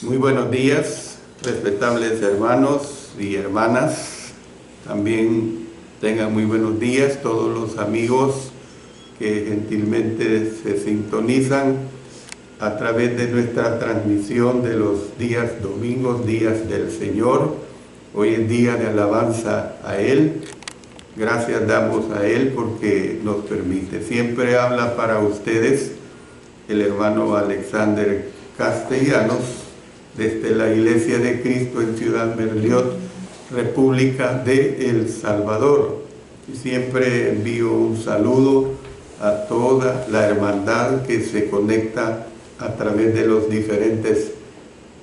Muy buenos días, respetables hermanos y hermanas. También tengan muy buenos días todos los amigos que gentilmente se sintonizan a través de nuestra transmisión de los días domingos, días del Señor. Hoy es día de alabanza a Él. Gracias damos a Él porque nos permite. Siempre habla para ustedes el hermano Alexander Castellanos, desde la Iglesia de Cristo en Ciudad Merliot, República de El Salvador. Y siempre envío un saludo a toda la hermandad que se conecta a través de los diferentes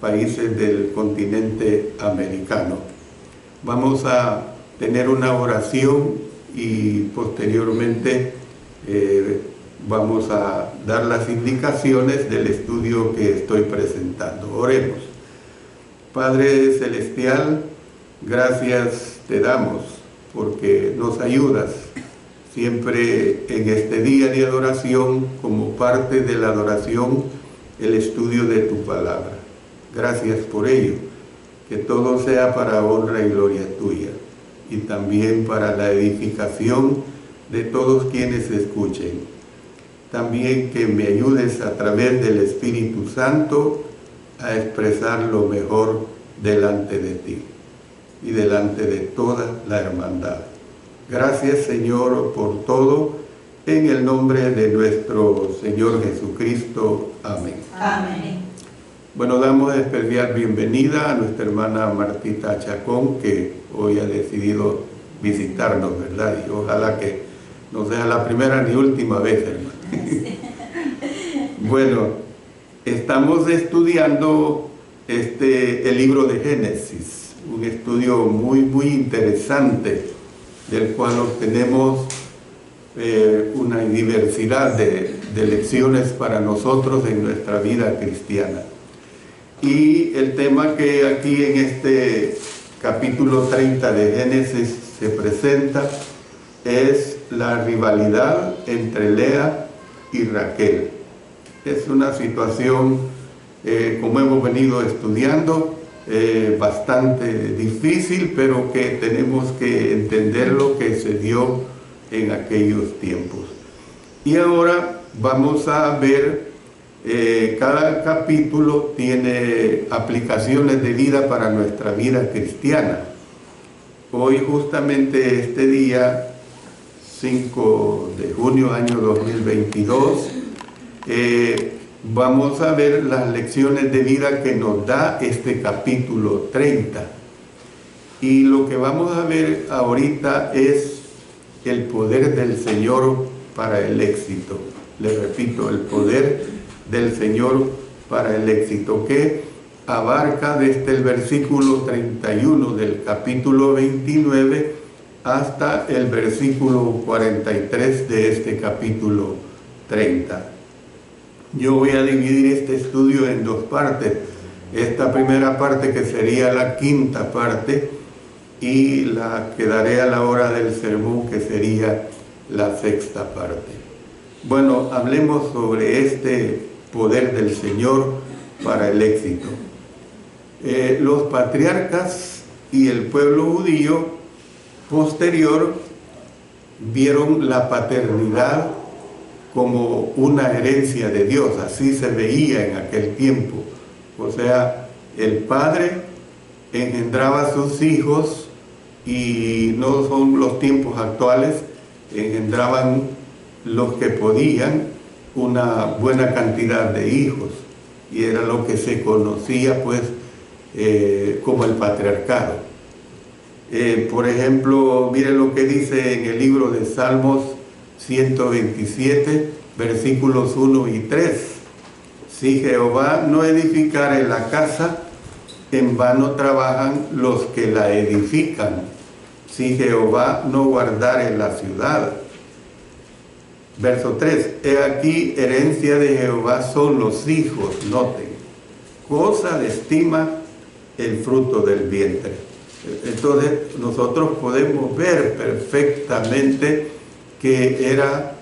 países del continente americano. Vamos a tener una oración y posteriormente vamos a dar las indicaciones del estudio que estoy presentando. Oremos. Padre Celestial, gracias te damos porque nos ayudas siempre en este día de adoración, como parte de la adoración, el estudio de tu palabra. Gracias por ello, que todo sea para honra y gloria tuya y también para la edificación de todos quienes escuchen. También que me ayudes a través del Espíritu Santo a expresar lo mejor delante de ti y delante de toda la hermandad. Gracias, Señor, por todo, en el nombre de nuestro Señor Jesucristo. Amén. Amén. Bueno, damos especial bienvenida a nuestra hermana Martita Chacón, que hoy ha decidido visitarnos, ¿verdad? Y ojalá que no sea la primera ni última vez, hermano. Bueno, estamos estudiando el libro de Génesis, un estudio muy interesante, del cual obtenemos una diversidad de lecciones para nosotros en nuestra vida cristiana. Y el tema que aquí en este capítulo 30 de Génesis se presenta es la rivalidad entre Lea y Raquel. Es una situación, como hemos venido estudiando, bastante difícil, pero que tenemos que entender lo que se dio en aquellos tiempos. Y ahora vamos a ver, cada capítulo tiene aplicaciones de vida para nuestra vida cristiana. Hoy, justamente este día 5 de junio año 2022, vamos a ver las lecciones de vida que nos da este capítulo 30. Y lo que vamos a ver ahorita es el poder del Señor para el éxito. Les repito, el poder del Señor para el éxito, que abarca desde el versículo 31 del capítulo 29 hasta el versículo 43 de este capítulo 30. Yo voy a dividir este estudio en dos partes. Esta primera parte, que sería la quinta parte, y la que daré a la hora del sermón, que sería la sexta parte. Bueno, hablemos sobre este poder del Señor para el éxito. Los patriarcas y el pueblo judío posterior vieron la paternidad como una herencia de Dios. Así se veía en aquel tiempo. O sea, el padre engendraba a sus hijos, y no son los tiempos actuales, engendraban los que podían una buena cantidad de hijos, y era lo que se conocía pues como el patriarcado. Por ejemplo, miren lo que dice en el libro de Salmos 127, versículos 1 y 3. Si Jehová no edificare la casa, en vano trabajan los que la edifican. Si Jehová no guardare la ciudad. Verso 3. He aquí, herencia de Jehová son los hijos, noten, cosa de estima el fruto del vientre. Entonces nosotros podemos ver perfectamente que era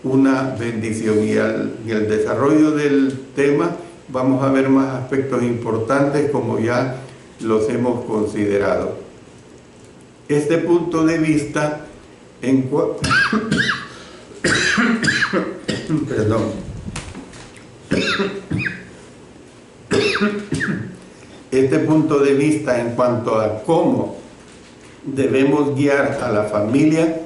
una bendición, y en el desarrollo del tema vamos a ver más aspectos importantes como ya los hemos considerado. Este punto de vista perdón. Este punto de vista en cuanto a cómo debemos guiar a la familia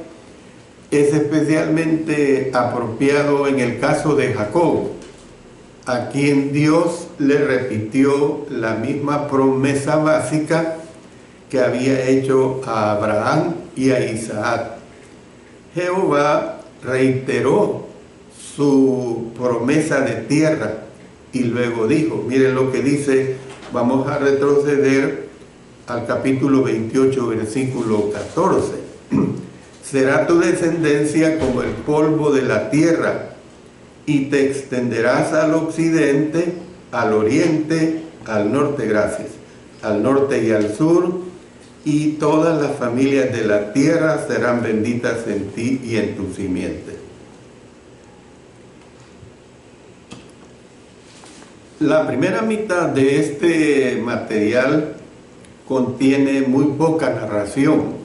es especialmente apropiado en el caso de Jacob, a quien Dios le repitió la misma promesa básica que había hecho a Abraham y a Isaac. Jehová reiteró su promesa de tierra y luego dijo, miren lo que dice, vamos a retroceder al capítulo 28, versículo 14. Será tu descendencia como el polvo de la tierra, y te extenderás al occidente, al oriente, al norte, gracias, al norte y al sur, y todas las familias de la tierra serán benditas en ti y en tu simiente. La primera mitad de este material contiene muy poca narración.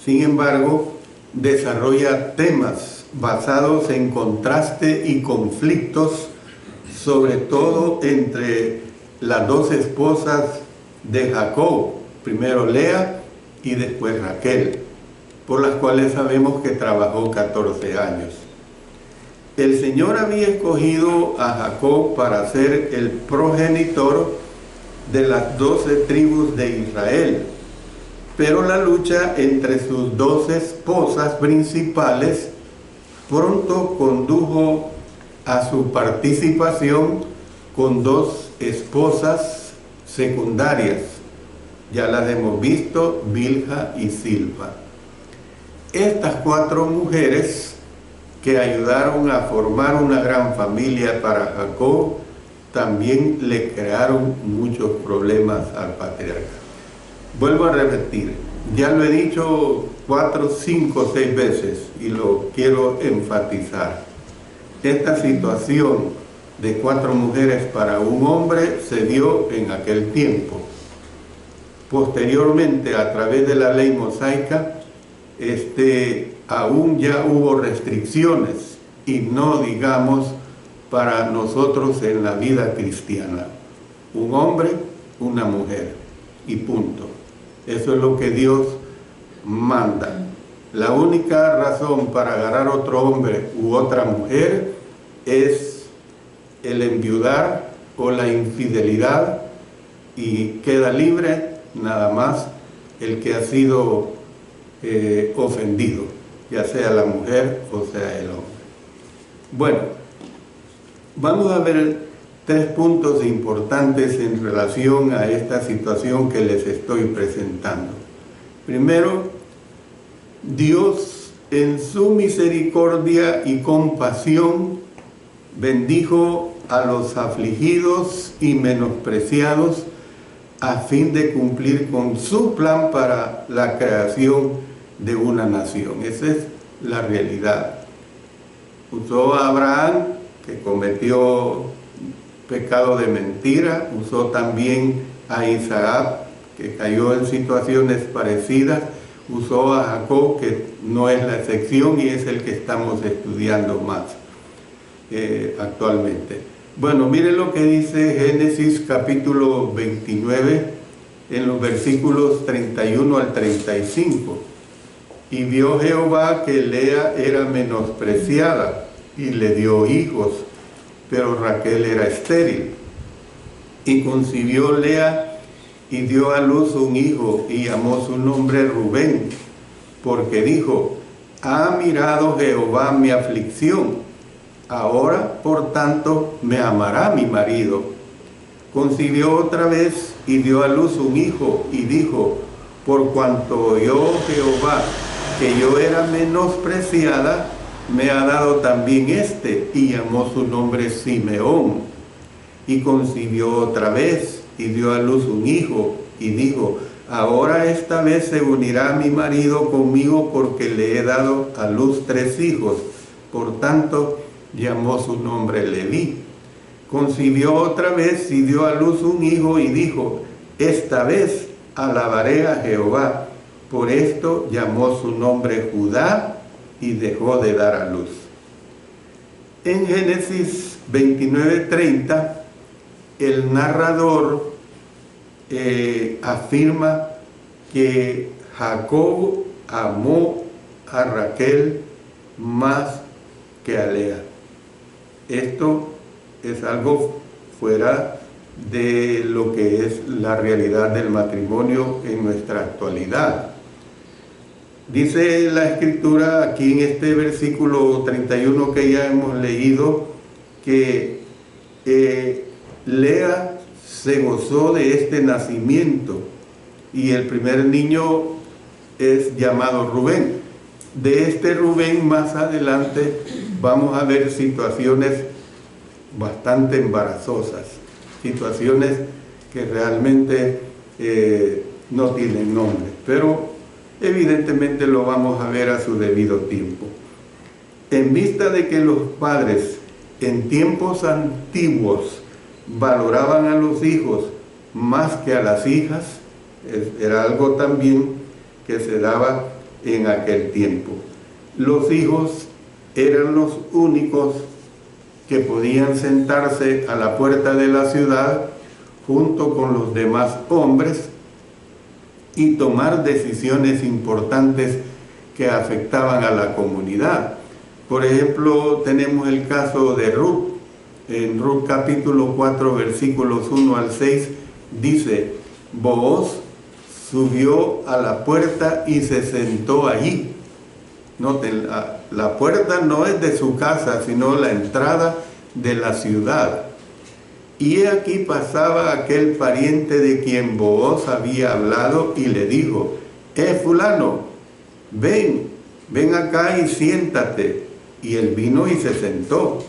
Sin embargo, desarrolla temas basados en contraste y conflictos, sobre todo entre las dos esposas de Jacob, primero Lea y después Raquel, por las cuales sabemos que trabajó 14 años. El Señor había escogido a Jacob para ser el progenitor de las 12 tribus de Israel, pero la lucha entre sus 2 esposas principales pronto condujo a su participación con 2 esposas secundarias. Ya las hemos visto, Bilha y Silpa. Estas 4 mujeres que ayudaron a formar una gran familia para Jacob, también le crearon muchos problemas al patriarca. Vuelvo a repetir, ya lo he dicho 4, 5, 6 veces y lo quiero enfatizar. Esta situación de 4 mujeres para un hombre se dio en aquel tiempo. Posteriormente, a través de la ley mosaica, aún ya hubo restricciones, y no digamos para nosotros en la vida cristiana. Un hombre, una mujer, y punto. Eso es lo que Dios manda. La única razón para agarrar otro hombre u otra mujer es el enviudar o la infidelidad, y queda libre nada más el que ha sido ofendido, ya sea la mujer o sea el hombre. Bueno, vamos a ver 3 puntos importantes en relación a esta situación que les estoy presentando. Primero, Dios en su misericordia y compasión bendijo a los afligidos y menospreciados a fin de cumplir con su plan para la creación de una nación. Esa es la realidad. Usó a Abraham, que cometió pecado de mentira, usó también a Isaac, que cayó en situaciones parecidas, usó a Jacob, que no es la excepción y es el que estamos estudiando más actualmente. Bueno, miren lo que dice Génesis capítulo 29 en los versículos 31 al 35. Y vio Jehová que Lea era menospreciada y le dio hijos, pero Raquel era estéril. Y concibió Lea y dio a luz un hijo y llamó su nombre Rubén, porque dijo, ha mirado Jehová mi aflicción, ahora por tanto me amará mi marido. Concibió otra vez y dio a luz un hijo y dijo, por cuanto oyó Jehová que yo era menospreciada, me ha dado también y llamó su nombre Simeón. Y concibió otra vez y dio a luz un hijo y dijo, ahora esta vez se unirá mi marido conmigo porque le he dado a luz 3 hijos. Por tanto, llamó su nombre Leví. concibió otra vez y dio a luz un hijo y dijo: esta vez alabaré a Jehová. Por esto llamó su nombre Judá y dejó de dar a luz. En Génesis 29:30, el narrador afirma que Jacob amó a Raquel más que a Lea. Esto es algo fuera de lo que es la realidad del matrimonio en nuestra actualidad. Dice la Escritura aquí en este versículo 31 que ya hemos leído, que Lea se gozó de este nacimiento y el primer niño es llamado Rubén. De este Rubén más adelante vamos a ver situaciones bastante embarazosas, situaciones que realmente no tienen nombre, pero evidentemente lo vamos a ver a su debido tiempo. En vista de que los padres en tiempos antiguos valoraban a los hijos más que a las hijas, era algo también que se daba en aquel tiempo. Los hijos eran los únicos que podían sentarse a la puerta de la ciudad junto con los demás hombres y tomar decisiones importantes que afectaban a la comunidad. Por ejemplo, tenemos el caso de Ruth. En Ruth capítulo 4 versículos 1 al 6 dice: Booz subió a la puerta y se sentó allí. Noten, la puerta no es de su casa, sino la entrada de la ciudad. Y aquí pasaba aquel pariente de quien Booz había hablado y le dijo: fulano, ven acá y siéntate. Y él vino y se sentó.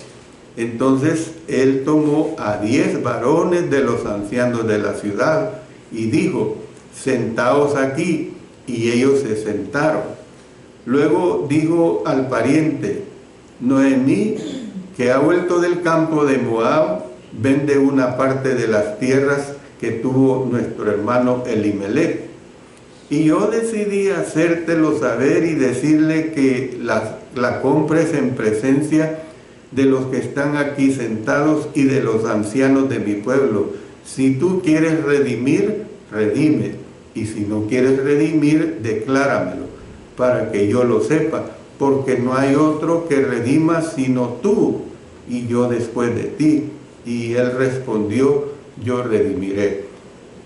Entonces él tomó a 10 varones de los ancianos de la ciudad y dijo: sentaos aquí. Y ellos se sentaron. Luego dijo al pariente: Noemí, que ha vuelto del campo de Moab, vende una parte de las tierras que tuvo nuestro hermano Elimelech. Y yo decidí hacértelo saber y decirle que la compres en presencia de los que están aquí sentados y de los ancianos de mi pueblo. Si tú quieres redimir, redime. Y si no quieres redimir, decláramelo, para que yo lo sepa, porque no hay otro que redima sino tú, y yo después de ti. Y él respondió: yo redimiré.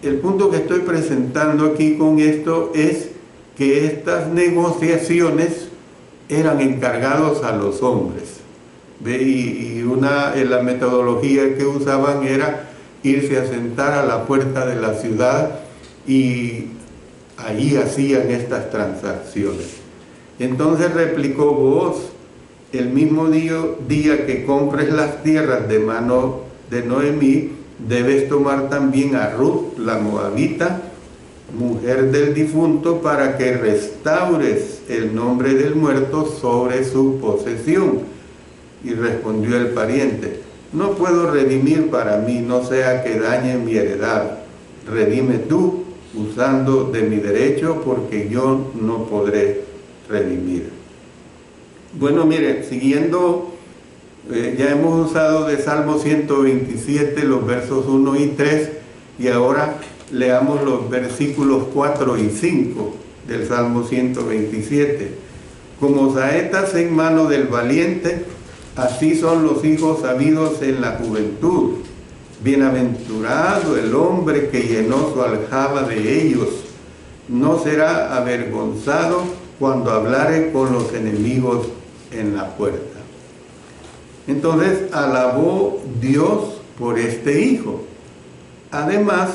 El punto que estoy presentando aquí con esto es que estas negociaciones eran encargados a los hombres. Y la metodología que usaban era irse a sentar a la puerta de la ciudad y allí hacían estas transacciones. Entonces replicó Booz: el mismo día que compres las tierras de mano de Noemí, debes tomar también a Ruth, la moabita, mujer del difunto, para que restaures el nombre del muerto sobre su posesión. Y respondió el pariente: no puedo redimir para mí, no sea que dañe mi heredad. Redime tú, usando de mi derecho, porque yo no podré redimir. Bueno, mire, siguiendo, ya hemos usado de Salmo 127 los versos 1 y 3, y ahora leamos los versículos 4 y 5 del Salmo 127. Como saetas en mano del valiente, así son los hijos sabidos en la juventud. Bienaventurado el hombre que llenó su aljaba de ellos. No será avergonzado cuando hablare con los enemigos en la puerta. Entonces alabó Dios por este hijo. Además,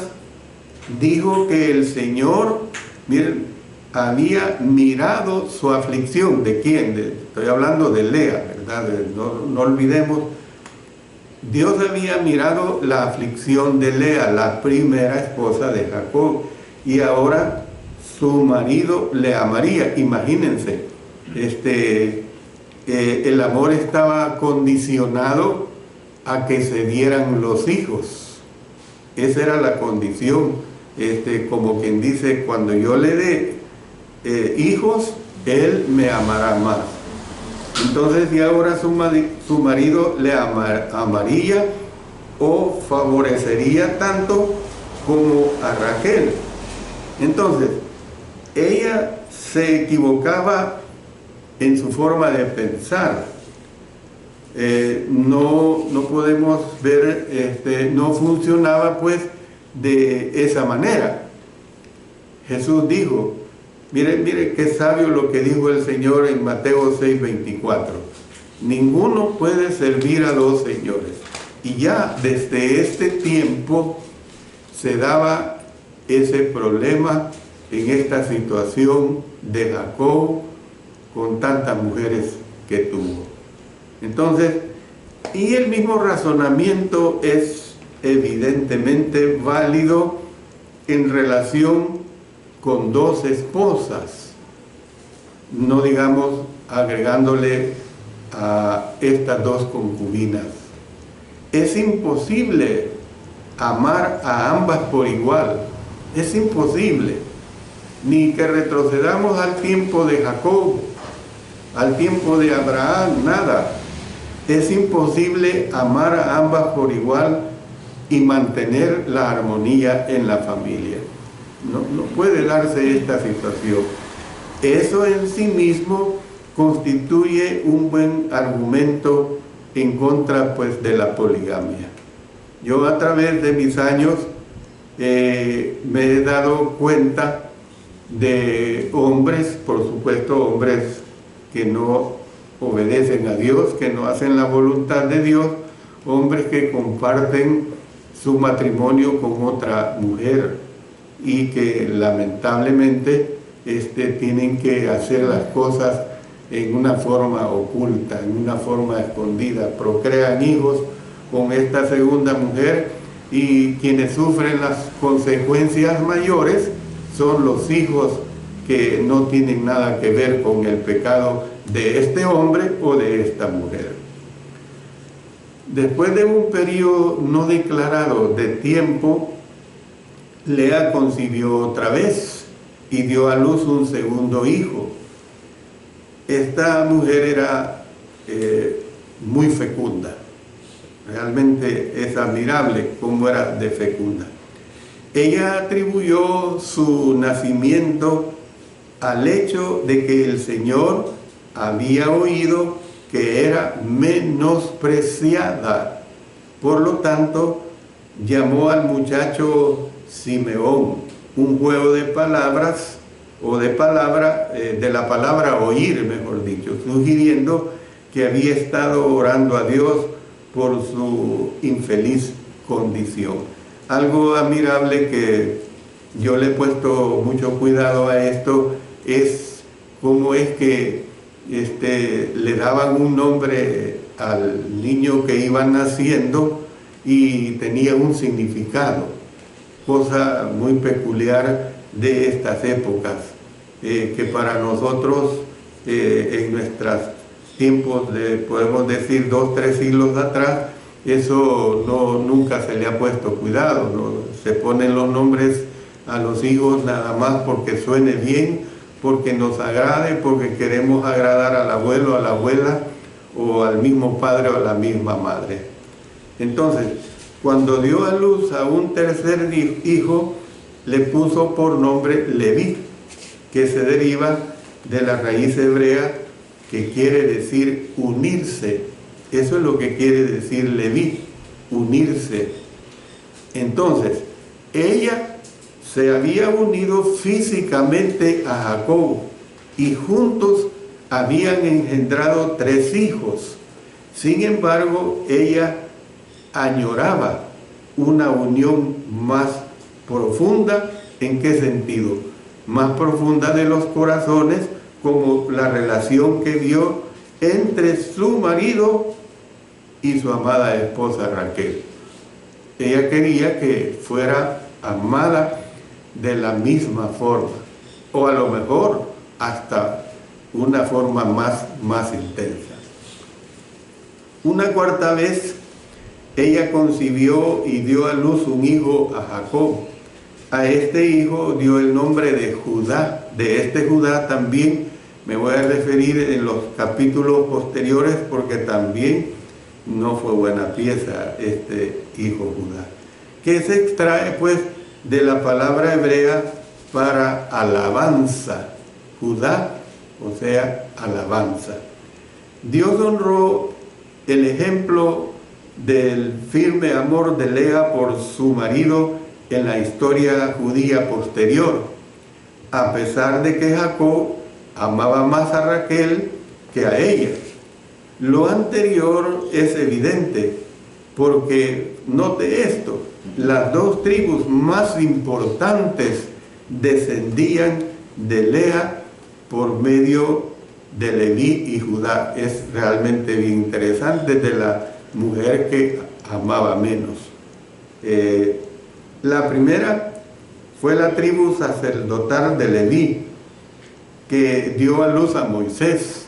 dijo que el Señor, miren, había mirado su aflicción. ¿De quién? Estoy hablando de Lea, ¿verdad? No olvidemos, Dios había mirado la aflicción de Lea, la primera esposa de Jacob, y ahora su marido le amaría. Imagínense, el amor estaba condicionado a que se dieran los hijos. Esa era la condición, como quien dice, cuando yo le dé hijos, él me amará más. Entonces, si ahora su marido le amaría o favorecería tanto como a Raquel. Entonces, ella se equivocaba en su forma de pensar. No podemos ver, no funcionaba pues de esa manera. Jesús dijo, mire qué sabio lo que dijo el Señor en Mateo 6:24. Ninguno puede servir a dos señores. Y ya desde este tiempo se daba ese problema en esta situación de Jacob con tantas mujeres que tuvo. Entonces, y el mismo razonamiento es evidentemente válido en relación con dos esposas, no digamos agregándole a estas dos concubinas. Es imposible amar a ambas por igual, es imposible, ni que retrocedamos al tiempo de Jacob, al tiempo de Abraham, nada. Es imposible amar a ambas por igual y mantener la armonía en la familia. No puede darse esta situación. Eso en sí mismo constituye un buen argumento en contra pues de la poligamia. Yo a través de mis años me he dado cuenta de hombres, por supuesto hombres que no obedecen a Dios, que no hacen la voluntad de Dios, hombres que comparten su matrimonio con otra mujer y que lamentablemente tienen que hacer las cosas en una forma oculta, en una forma escondida, procrean hijos con esta segunda mujer y quienes sufren las consecuencias mayores son los hijos que no tienen nada que ver con el pecado de este hombre o de esta mujer. Después de un periodo no declarado de tiempo, Lea concibió otra vez y dio a luz un segundo hijo. Esta mujer era muy fecunda. Realmente es admirable cómo era de fecunda. Ella atribuyó su nacimiento al hecho de que el Señor había oído que era menospreciada. Por lo tanto, llamó al muchacho Simeón, un juego de palabras, o de la palabra oír, mejor dicho, sugiriendo que había estado orando a Dios por su infeliz condición. Algo admirable que yo le he puesto mucho cuidado a esto es cómo es que le daban un nombre al niño que iba naciendo y tenía un significado, cosa muy peculiar de estas épocas, que para nosotros en nuestros tiempos, podemos decir 2 o 3 siglos atrás, eso nunca se le ha puesto cuidado, ¿no? Se ponen los nombres a los hijos nada más porque suene bien, porque nos agrade, porque queremos agradar al abuelo, a la abuela, o al mismo padre o a la misma madre. Entonces, cuando dio a luz a un tercer hijo, le puso por nombre Leví, que se deriva de la raíz hebrea que quiere decir unirse. Eso es lo que quiere decir Leví, unirse. Entonces, ella se había unido físicamente a Jacob y juntos habían engendrado 3 hijos. Sin embargo, ella añoraba una unión más profunda. ¿En qué sentido? Más profunda de los corazones, como la relación que vio entre su marido y su amada esposa Raquel. Ella quería que fuera amada de la misma forma, o a lo mejor hasta una forma más intensa. Una cuarta vez ella concibió y dio a luz un hijo a Jacob. A este hijo dio el nombre de Judá. De este Judá también me voy a referir en los capítulos posteriores, porque también no fue buena pieza este hijo Judá, que se extrae pues de la palabra hebrea para alabanza. Judá, o sea, alabanza. Dios honró el ejemplo del firme amor de Lea por su marido en la historia judía posterior, a pesar de que Jacob amaba más a Raquel que a ella. Lo anterior es evidente, porque note esto: las dos tribus más importantes descendían de Lea por medio de Leví y Judá. Es realmente bien interesante, de la mujer que amaba menos. La primera fue la tribu sacerdotal de Leví, que dio a luz a Moisés,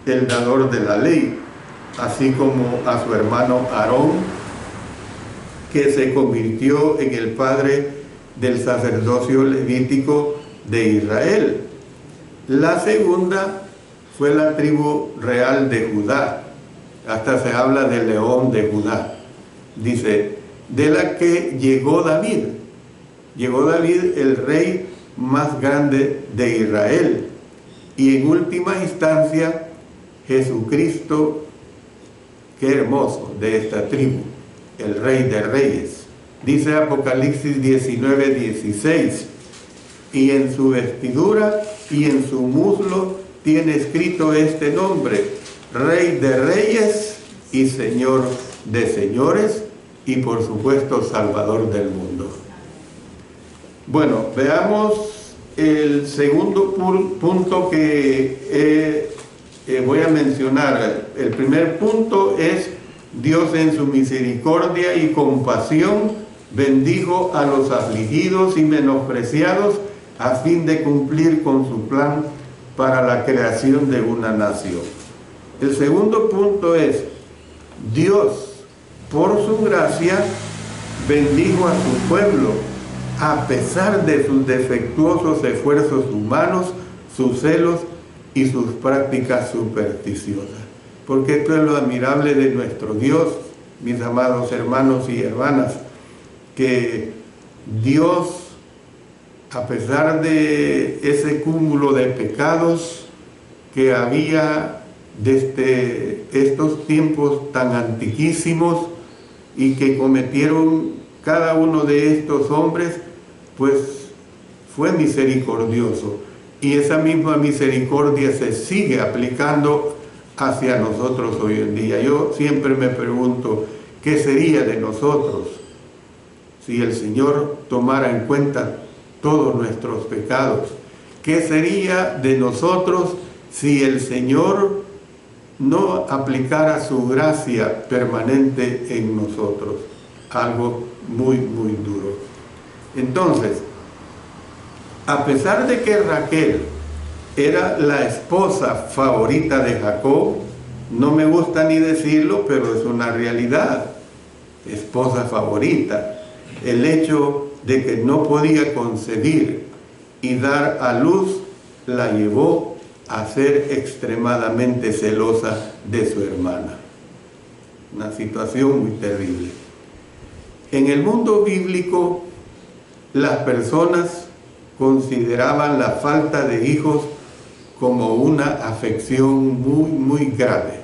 el dador de la ley, así como a su hermano Aarón, que se convirtió en el padre del sacerdocio levítico de Israel. La segunda fue la tribu real de Judá. Hasta se habla del león de Judá. Dice, de la que llegó David. Llegó David, el rey más grande de Israel. Y en última instancia, Jesucristo, qué hermoso, de esta tribu, el Rey de Reyes. Dice Apocalipsis 19:16, y en su vestidura y en su muslo tiene escrito este nombre: Rey de Reyes y Señor de Señores, y por supuesto Salvador del mundo. Bueno, veamos el segundo punto que voy a mencionar. El primer punto es: Dios en su misericordia y compasión bendijo a los afligidos y menospreciados a fin de cumplir con su plan para la creación de una nación. El segundo punto es: Dios, por su gracia, bendijo a su pueblo a pesar de sus defectuosos esfuerzos humanos, sus celos y sus prácticas supersticiosas. Porque esto es lo admirable de nuestro Dios, mis amados hermanos y hermanas, que Dios, a pesar de ese cúmulo de pecados que había desde estos tiempos tan antiquísimos y que cometieron cada uno de estos hombres, pues fue misericordioso. Y esa misma misericordia se sigue aplicando hacia nosotros hoy en día. Yo siempre me pregunto, ¿qué sería de nosotros si el Señor tomara en cuenta todos nuestros pecados? ¿Qué sería de nosotros si el Señor no aplicara su gracia permanente en nosotros? Algo muy, muy duro. Entonces, a pesar de que Raquel era la esposa favorita de Jacob, no me gusta ni decirlo, pero es una realidad, esposa favorita, el hecho de que no podía concebir y dar a luz la llevó a ser extremadamente celosa de su hermana. Una situación muy terrible. En el mundo bíblico, las personas consideraban la falta de hijos como una afección muy, muy grave.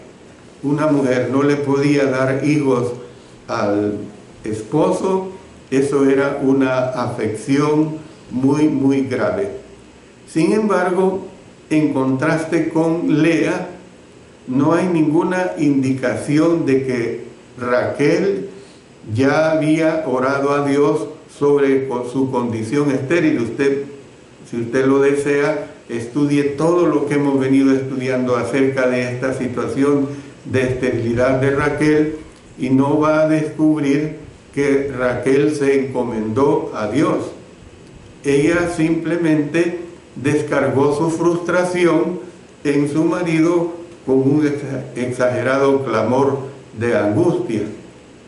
Una mujer no le podía dar hijos al esposo, eso era una afección muy, muy grave. Sin embargo, en contraste con Lea, no hay ninguna indicación de que Raquel ya había orado a Dios sobre su condición estéril. Usted, si usted lo desea, estudie todo lo que hemos venido estudiando acerca de esta situación de esterilidad de Raquel y no va a descubrir que Raquel se encomendó a Dios. Ella simplemente descargó su frustración en su marido con un exagerado clamor de angustia.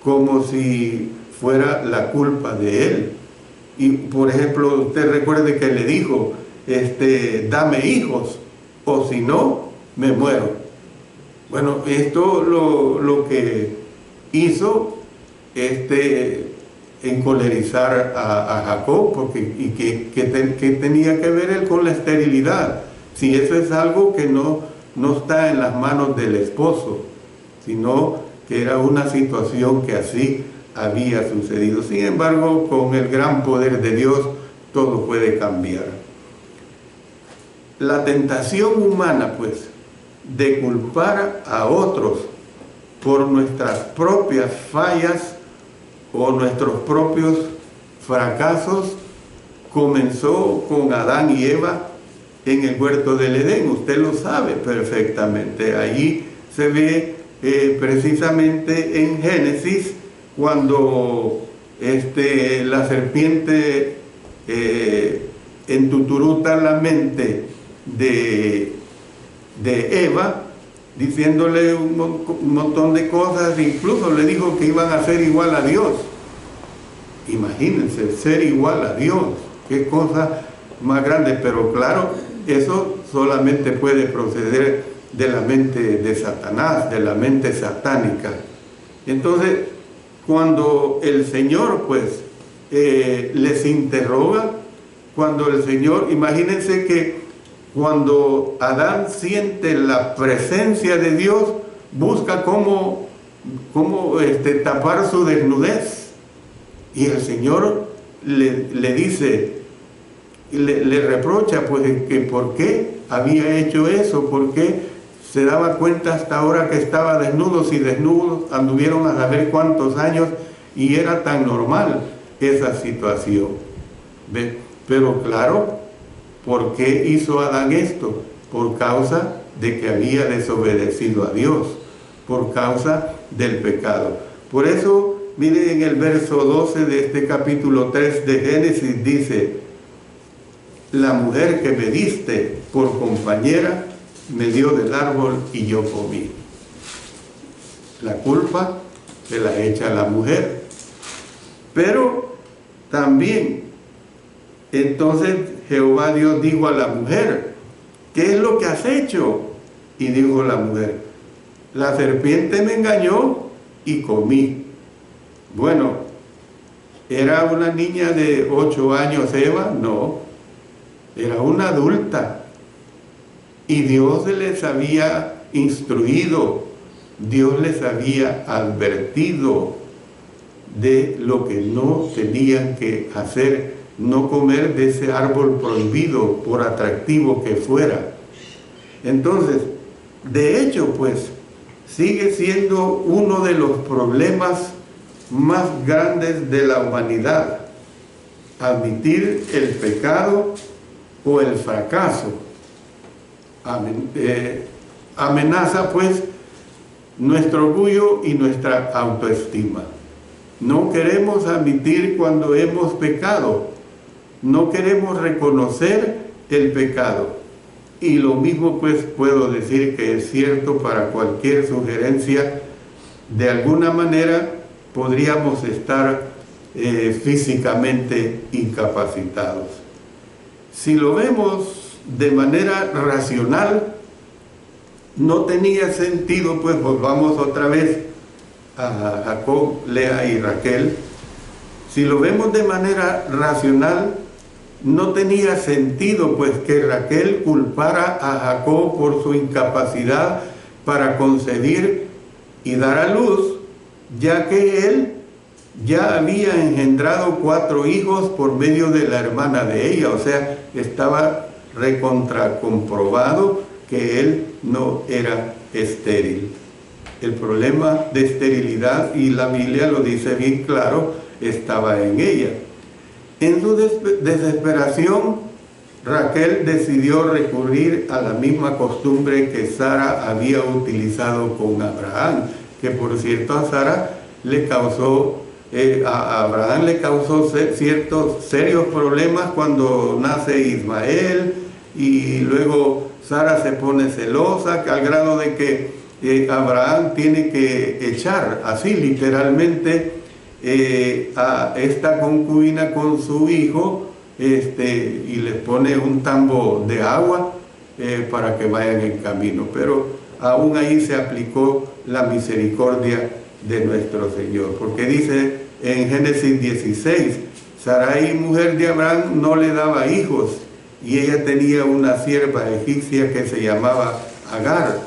como si fuera la culpa de él. Y por ejemplo, usted recuerde que le dijo, dame hijos, o si no, me muero. Bueno, esto lo que hizo encolerizar a Jacob, porque ¿qué tenía que ver él con la esterilidad? Si eso es algo que no está en las manos del esposo, sino que era una situación que así había sucedido. Sin embargo, con el gran poder de Dios, todo puede cambiar. La tentación humana, pues, de culpar a otros por nuestras propias fallas o nuestros propios fracasos, comenzó con Adán y Eva en el huerto del Edén. Usted lo sabe perfectamente. Allí se ve precisamente en Génesis, cuando la serpiente entuturuta la mente de Eva, diciéndole un montón de cosas, incluso le dijo que iban a ser igual a Dios. Imagínense, ser igual a Dios, qué cosa más grande. Pero claro, eso solamente puede proceder de la mente de Satanás, de la mente satánica. Entonces, cuando el Señor pues les interroga, cuando el Señor, imagínense que cuando Adán siente la presencia de Dios, busca cómo tapar su desnudez, y el Señor le dice, le reprocha pues que por qué había hecho eso, por qué se daba cuenta hasta ahora que estaba desnudo, si desnudos anduvieron a saber cuántos años, y era tan normal esa situación. ¿Ve? Pero claro, ¿por qué hizo Adán esto? Por causa de que había desobedecido a Dios, por causa del pecado. Por eso, miren, en el verso 12 de este capítulo 3 de Génesis dice: la mujer que me diste por compañera me dio del árbol y yo comí. La culpa se la echa a la mujer. Pero también, entonces Jehová Dios dijo a la mujer: ¿qué es lo que has hecho? Y dijo la mujer: la serpiente me engañó y comí. Bueno, ¿era una niña de 8 años Eva? No, era una adulta. Y Dios les había instruido, Dios les había advertido de lo que no tenían que hacer, no comer de ese árbol prohibido, por atractivo que fuera. Entonces, de hecho, pues, sigue siendo uno de los problemas más grandes de la humanidad, admitir el pecado o el fracaso. Amenaza pues nuestro orgullo y nuestra autoestima. No queremos admitir cuando hemos pecado, no queremos reconocer el pecado. Y lo mismo pues puedo decir que es cierto para cualquier sugerencia. De alguna manera podríamos estar físicamente incapacitados. Si lo vemos de manera racional, no tenía sentido, pues volvamos otra vez a Jacob, Lea y Raquel. Si lo vemos de manera racional, no tenía sentido pues que Raquel culpara a Jacob por su incapacidad para concebir y dar a luz, ya que él ya había engendrado 4 hijos por medio de la hermana de ella. O sea, estaba recontracomprobado que él no era estéril. El problema de esterilidad, y la Biblia lo dice bien claro, estaba en ella. En su desesperación, Raquel decidió recurrir a la misma costumbre que Sara había utilizado con Abraham, que por cierto a Sara le causó, a Abraham le causó ciertos serios problemas cuando nace Ismael, y luego Sara se pone celosa al grado de que Abraham tiene que echar así literalmente a esta concubina con su hijo, y les pone un tambo de agua para que vayan en camino. Pero aún ahí se aplicó la misericordia de nuestro Señor, porque dice en Génesis 16, Sarai, mujer de Abraham, no le daba hijos, y ella tenía una sierva egipcia que se llamaba Agar.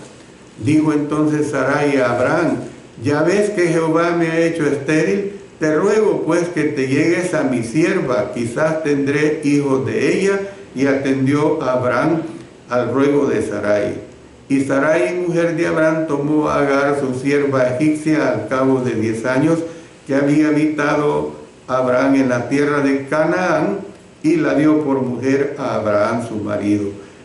Dijo entonces Sarai a Abraham: ya ves que Jehová me ha hecho estéril, te ruego pues que te llegues a mi sierva, quizás tendré hijos de ella. Y atendió a Abraham al ruego de Sarai. Y Sarai, mujer de Abraham, tomó a Agar, su sierva egipcia, al cabo de 10 años que había habitado Abraham en la tierra de Canaán, y la dio por mujer a Abraham su marido.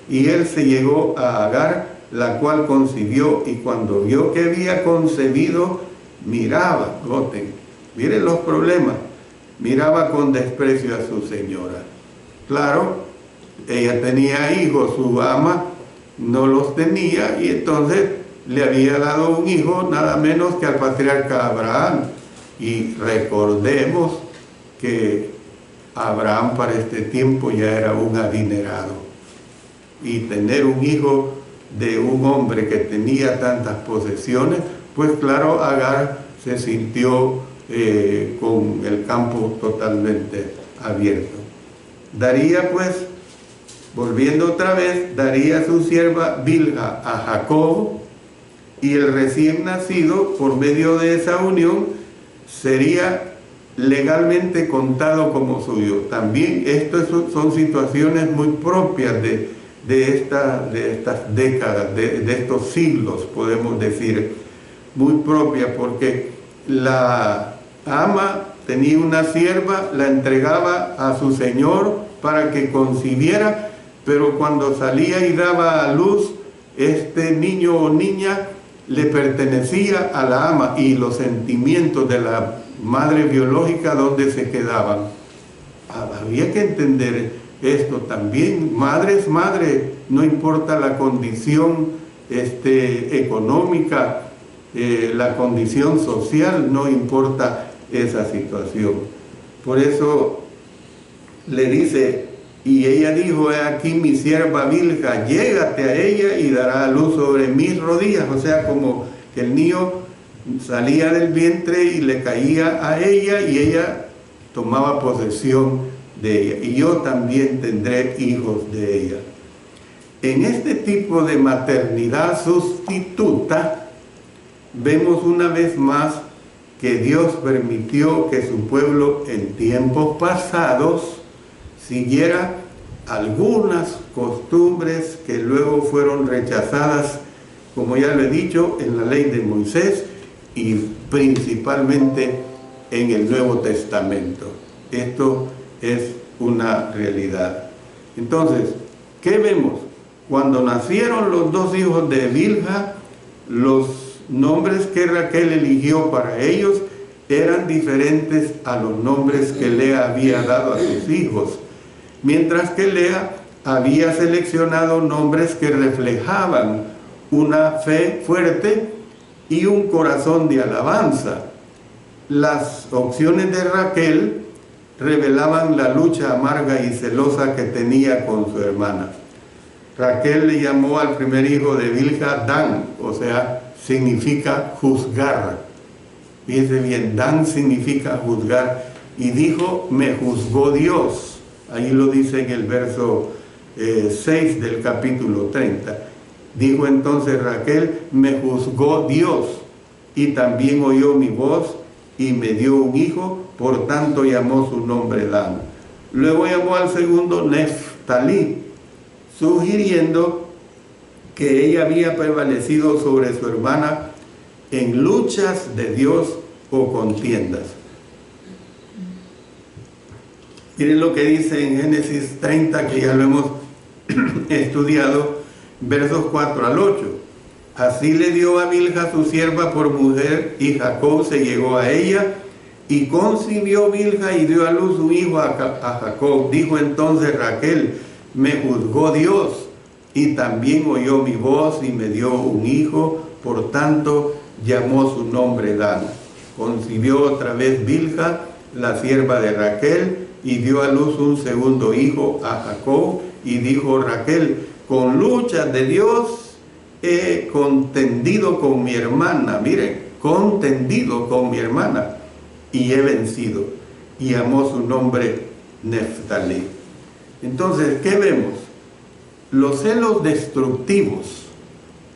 Y él se llegó a Agar, la cual concibió, y cuando vio que había concebido, miraba, noten, miren los problemas, miraba con desprecio a su señora. Claro, ella tenía hijos, su ama no los tenía, y entonces le había dado un hijo nada menos que al patriarca Abraham. Y recordemos que Abraham para este tiempo ya era un adinerado, y tener un hijo de un hombre que tenía tantas posesiones, pues claro, Agar se sintió con el campo totalmente abierto. Daría pues, volviendo otra vez, daría a su sierva Bilha a Jacob, y el recién nacido, por medio de esa unión, sería legalmente contado como suyo. También estas son situaciones muy propias de estas décadas, de estos siglos, podemos decir, muy propias, porque la ama tenía una sierva, la entregaba a su señor para que concibiera, pero cuando salía y daba a luz, este niño o niña le pertenecía a la ama, y los sentimientos de la madre biológica, ¿dónde se quedaban? Había que entender esto también. Madre es madre, no importa la condición económica, la condición social, no importa esa situación. Por eso le dice: y ella dijo, he aquí mi sierva Bilha, llégate a ella y dará a luz sobre mis rodillas. O sea, como que el niño salía del vientre y le caía a ella, y ella tomaba posesión de ella. Y yo también tendré hijos de ella. En este tipo de maternidad sustituta, vemos una vez más que Dios permitió que su pueblo en tiempos pasados siguiera algunas costumbres que luego fueron rechazadas, como ya lo he dicho, en la ley de Moisés y principalmente en el Nuevo Testamento. Esto es una realidad. Entonces, ¿qué vemos? Cuando nacieron los dos hijos de Bilha, los nombres que Raquel eligió para ellos eran diferentes a los nombres que Lea había dado a sus hijos, mientras que Lea había seleccionado nombres que reflejaban una fe fuerte y un corazón de alabanza. Las opciones de Raquel revelaban la lucha amarga y celosa que tenía con su hermana. Raquel le llamó al primer hijo de Bilha Dan, o sea, significa juzgar. Fíjense bien, Dan significa juzgar. Y dijo, me juzgó Dios. Ahí lo dice en el verso 6 del capítulo 30. Dijo entonces Raquel, me juzgó Dios, y también oyó mi voz, y me dio un hijo, por tanto llamó su nombre Dan. Luego llamó al segundo Neftalí, sugiriendo que ella había prevalecido sobre su hermana en luchas de Dios o contiendas. Miren lo que dice en Génesis 30, que ya lo hemos estudiado, versos 4 al 8. Así le dio a Bilha su sierva por mujer, y Jacob se llegó a ella, y concibió Bilha y dio a luz un hijo a Jacob. Dijo entonces Raquel, me juzgó Dios, y también oyó mi voz y me dio un hijo, por tanto llamó su nombre Dan. Concibió otra vez Bilha, la sierva de Raquel, y dio a luz un segundo hijo a Jacob, y dijo Raquel: con luchas de Dios he contendido con mi hermana, miren, contendido con mi hermana, y he vencido. Y llamó su nombre Neftalí. Entonces, ¿qué vemos? Los celos destructivos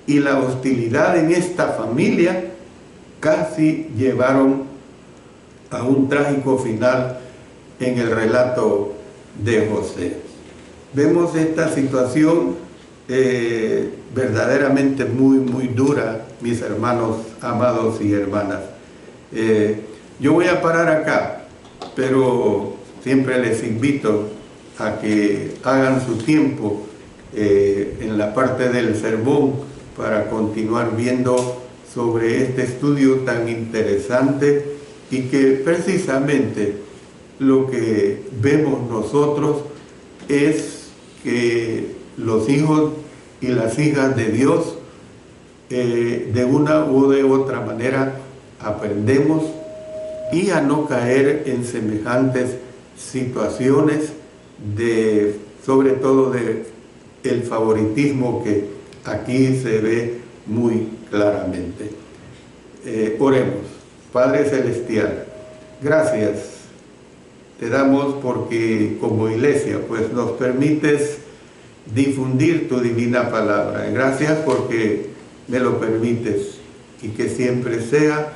y la hostilidad en esta familia casi llevaron a un trágico final en el relato de José. Vemos esta situación verdaderamente muy dura, mis hermanos amados y hermanas. Yo voy a parar acá, pero siempre les invito a que hagan su tiempo en la parte del sermón para continuar viendo sobre este estudio tan interesante, y que precisamente lo que vemos nosotros es que los hijos y las hijas de Dios de una u de otra manera aprendemos y a no caer en semejantes situaciones sobre todo de el favoritismo que aquí se ve muy claramente. Oremos. Padre Celestial, gracias te damos porque como iglesia pues nos permites difundir tu divina palabra. Gracias porque me lo permites, y que siempre sea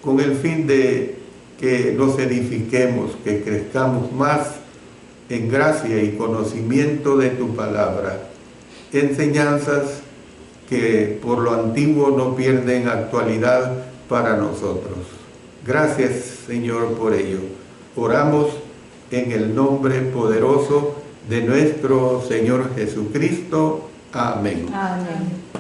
con el fin de que nos edifiquemos, que crezcamos más en gracia y conocimiento de tu palabra. Enseñanzas que por lo antiguo no pierden actualidad para nosotros. Gracias, Señor, por ello. Oramos en el nombre poderoso de nuestro Señor Jesucristo. Amén. Amén.